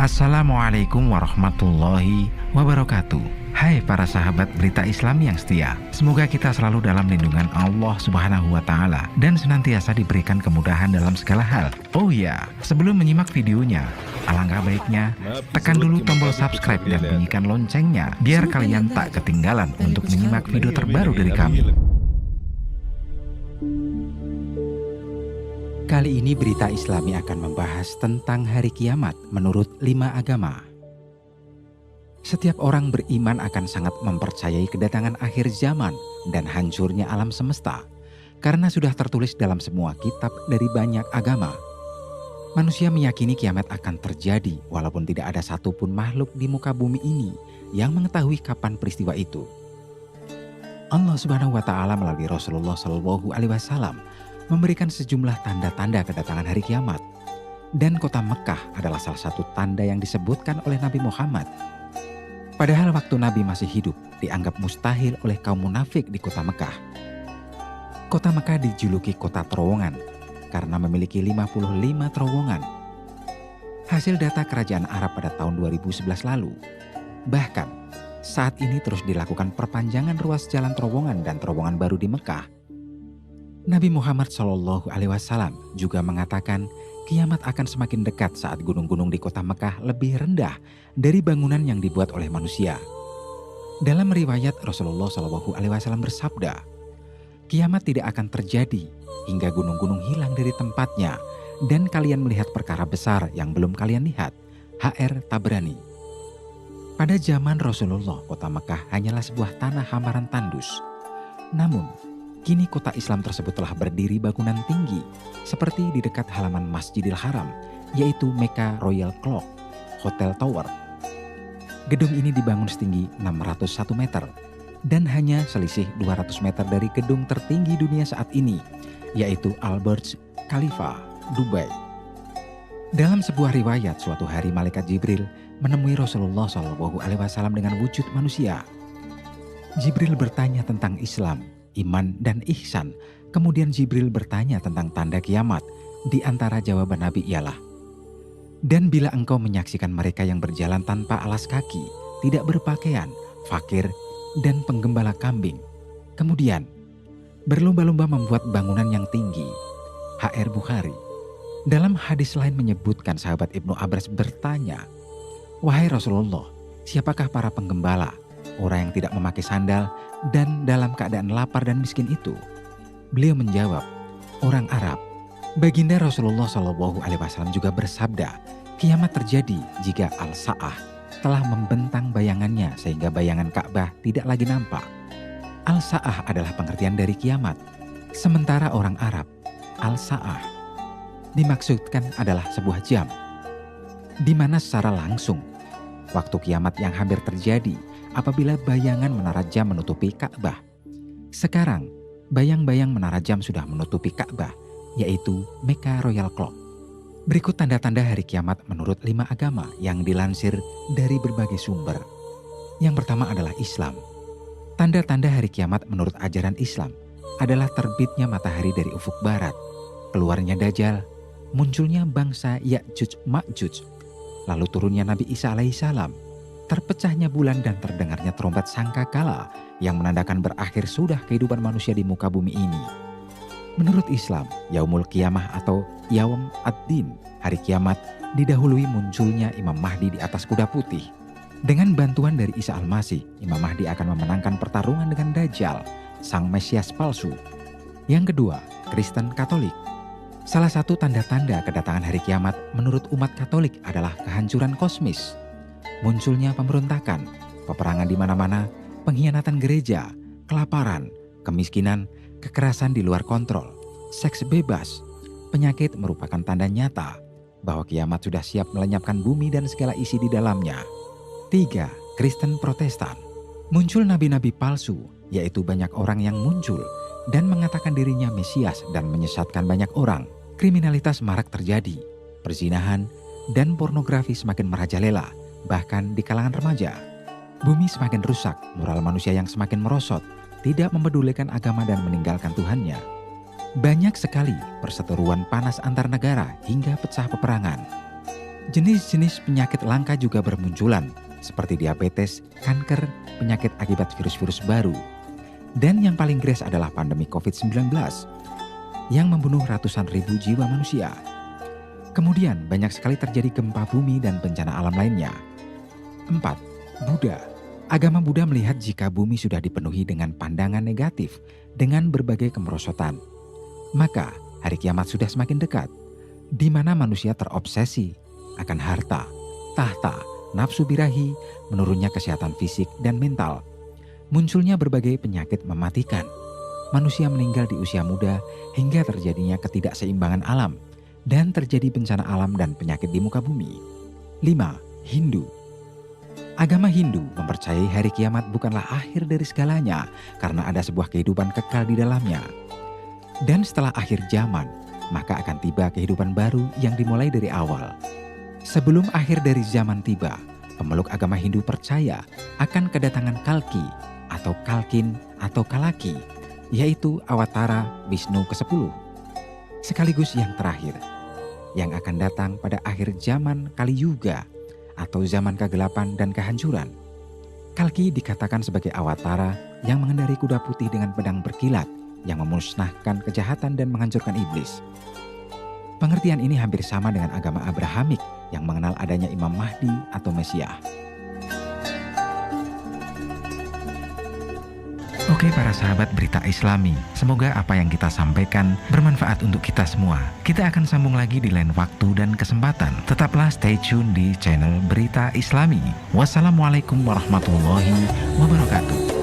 Assalamualaikum warahmatullahi wabarakatuh. Hai para sahabat berita Islam yang setia, semoga kita selalu dalam lindungan Allah Subhanahu wa Ta'ala dan senantiasa diberikan kemudahan dalam segala hal. Oh ya, sebelum menyimak videonya, alangkah baiknya tekan dulu tombol subscribe dan bunyikan loncengnya biar kalian tak ketinggalan untuk menyimak video terbaru dari kami. Kali ini berita Islami akan membahas tentang hari kiamat menurut 5 agama. Setiap orang beriman akan sangat mempercayai kedatangan akhir zaman dan hancurnya alam semesta, karena sudah tertulis dalam semua kitab dari banyak agama. Manusia meyakini kiamat akan terjadi walaupun tidak ada satupun makhluk di muka bumi ini yang mengetahui kapan peristiwa itu. Allah Subhanahu wa Ta'ala melalui Rasulullah Shallallahu Alaihi Wasallam memberikan sejumlah tanda-tanda kedatangan hari kiamat. Dan kota Mekah adalah salah satu tanda yang disebutkan oleh Nabi Muhammad. Padahal waktu Nabi masih hidup, dianggap mustahil oleh kaum munafik di kota Mekah. Kota Mekah dijuluki kota terowongan karena memiliki 55 terowongan. Hasil data kerajaan Arab pada tahun 2011 lalu. Bahkan, saat ini terus dilakukan perpanjangan ruas jalan terowongan dan terowongan baru di Mekah. Nabi Muhammad Shallallahu Alaihi Wasallam juga mengatakan kiamat akan semakin dekat saat gunung-gunung di kota Mekah lebih rendah dari bangunan yang dibuat oleh manusia. Dalam riwayat Rasulullah Shallallahu Alaihi Wasallam bersabda, kiamat tidak akan terjadi hingga gunung-gunung hilang dari tempatnya dan kalian melihat perkara besar yang belum kalian lihat. HR Tabrani. Pada zaman Rasulullah, kota Mekah hanyalah sebuah tanah hamparan tandus. Namun, kini kota Islam tersebut telah berdiri bangunan tinggi seperti di dekat halaman Masjidil Haram, yaitu Mecca Royal Clock Hotel Tower. Gedung ini dibangun setinggi 601 meter dan hanya selisih 200 meter dari gedung tertinggi dunia saat ini, yaitu Al Burj Khalifa, Dubai. Dalam sebuah riwayat, suatu hari malaikat Jibril menemui Rasulullah SAW dengan wujud manusia. Jibril bertanya tentang Islam, iman dan ihsan. Kemudian Jibril bertanya tentang tanda kiamat. Di antara jawaban Nabi ialah, dan bila engkau menyaksikan mereka yang berjalan tanpa alas kaki, tidak berpakaian, fakir, dan penggembala kambing, kemudian berlomba-lomba membuat bangunan yang tinggi. HR Bukhari. Dalam hadis lain menyebutkan sahabat Ibnu Abbas bertanya, wahai Rasulullah, siapakah para penggembala, orang yang tidak memakai sandal dan dalam keadaan lapar dan miskin itu? Beliau menjawab, orang Arab. Baginda Rasulullah Shallallahu Alaihi Wasallam juga bersabda, kiamat terjadi jika Al-Sa'ah telah membentang bayangannya sehingga bayangan Ka'bah tidak lagi nampak. Al-Sa'ah adalah pengertian dari kiamat. Sementara orang Arab, Al-Sa'ah dimaksudkan adalah sebuah jam, di mana secara langsung waktu kiamat yang hampir terjadi apabila bayangan menara jam menutupi Ka'bah. Sekarang, bayang-bayang menara jam sudah menutupi Ka'bah, yaitu Mecca Royal Clock. Berikut tanda-tanda hari kiamat menurut 5 agama yang dilansir dari berbagai sumber. Yang pertama adalah Islam. Tanda-tanda hari kiamat menurut ajaran Islam adalah terbitnya matahari dari ufuk barat, keluarnya Dajjal, munculnya bangsa Ya'juj Ma'juj, lalu turunnya Nabi Isa alaihissalam, terpecahnya bulan dan terdengarnya trompet sangkakala yang menandakan berakhir sudah kehidupan manusia di muka bumi ini. Menurut Islam, Yaumul Qiyamah atau Yaum Ad-Din, hari kiamat, didahului munculnya Imam Mahdi di atas kuda putih. Dengan bantuan dari Isa Al-Masih, Imam Mahdi akan memenangkan pertarungan dengan Dajjal, sang Mesias palsu. Yang kedua, Kristen Katolik. Salah satu tanda-tanda kedatangan hari kiamat menurut umat Katolik adalah kehancuran kosmis. Munculnya pemberontakan, peperangan di mana-mana, pengkhianatan gereja, kelaparan, kemiskinan, kekerasan di luar kontrol, seks bebas, penyakit merupakan tanda nyata bahwa kiamat sudah siap melenyapkan bumi dan segala isi di dalamnya. 3. Kristen Protestan. Muncul nabi-nabi palsu, yaitu banyak orang yang muncul dan mengatakan dirinya Mesias dan menyesatkan banyak orang. Kriminalitas marak terjadi, perzinahan dan pornografi semakin merajalela, bahkan di kalangan remaja. Bumi semakin rusak, moral manusia yang semakin merosot, tidak mempedulikan agama dan meninggalkan Tuhannya. Banyak sekali perseteruan panas antar negara hingga pecah peperangan. Jenis-jenis penyakit langka juga bermunculan, seperti diabetes, kanker, penyakit akibat virus-virus baru. Dan yang paling gres adalah pandemi COVID-19 yang membunuh ratusan ribu jiwa manusia. Kemudian banyak sekali terjadi gempa bumi dan bencana alam lainnya. 4. Buddha. Agama Buddha melihat jika bumi sudah dipenuhi dengan pandangan negatif dengan berbagai kemerosotan, maka hari kiamat sudah semakin dekat, di mana manusia terobsesi akan harta, tahta, nafsu birahi, menurunnya kesehatan fisik dan mental. Munculnya berbagai penyakit mematikan. Manusia meninggal di usia muda hingga terjadinya ketidakseimbangan alam dan terjadi bencana alam dan penyakit di muka bumi. 5. Hindu. Agama Hindu mempercayai hari kiamat bukanlah akhir dari segalanya karena ada sebuah kehidupan kekal di dalamnya. Dan setelah akhir zaman, maka akan tiba kehidupan baru yang dimulai dari awal. Sebelum akhir dari zaman tiba, pemeluk agama Hindu percaya akan kedatangan Kalki atau Kalkin atau Kalaki, yaitu Awatara Wisnu ke-10. Sekaligus yang terakhir, yang akan datang pada akhir zaman Kali Yuga atau zaman kegelapan dan kehancuran. Kalki dikatakan sebagai Awatara yang mengendarai kuda putih dengan pedang berkilat yang memusnahkan kejahatan dan menghancurkan iblis. Pengertian ini hampir sama dengan agama Abrahamik yang mengenal adanya Imam Mahdi atau Mesias. Oke para sahabat Berita Islami, semoga apa yang kita sampaikan bermanfaat untuk kita semua. Kita akan sambung lagi di lain waktu dan kesempatan. Tetaplah stay tune di channel Berita Islami. Wassalamualaikum warahmatullahi wabarakatuh.